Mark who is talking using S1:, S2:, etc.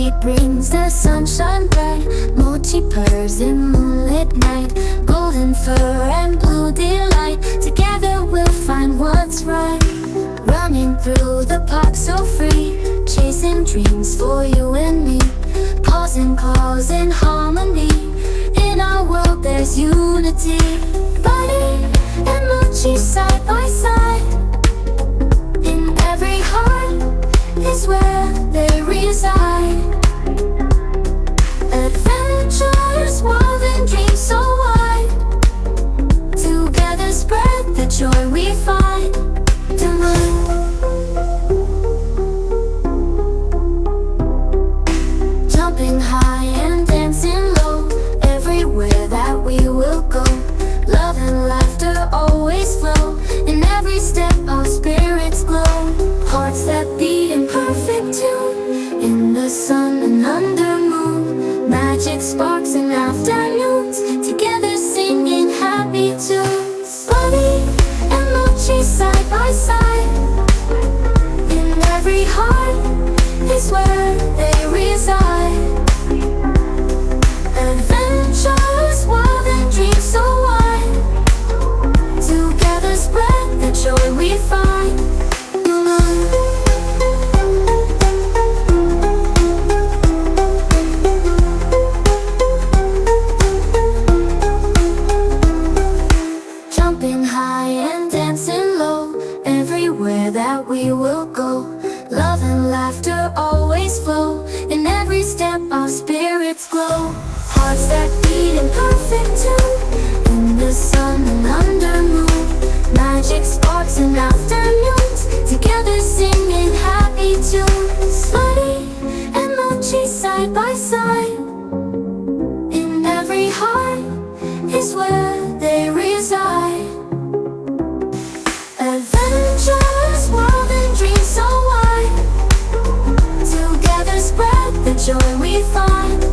S1: Buddy brings the sunshine bright. Mochi purrs in moonlit night. Golden fur and blue delight. Together we'll find what's right. Running through the park so free. Chasing dreams for you and me. Paws and claws in harmony. In our world there's unity. Buddy and Mochi side by side. In every heart is where they reside. Adventures, wild and dreams so wide. Together spread the joy we find. Jumping high and dancing low. Everywhere that we will go. Love and laughter always flow. In every step our spirits glow. Hearts that beat in perfect tune. In the sun and under moon. Magic sparks in afternoons. Together singing happy tunes. Buddy and Mochi side by side. In every heart is where they reside. Adventures, wild and dreams so wide. Together spread the joy we find. Jumping high and dancing low. Everywhere that we will go. Love and laughter always flow. In every step our spirits glow. Hearts that beat in perfect tune. In the sun and under moon. Magic sparks in afternoons. Together singing happy tunes. Buddy and Mochi side by side. In every heart is where they reside. Adventures, wild and dreams so wide. Together spread the joy we find.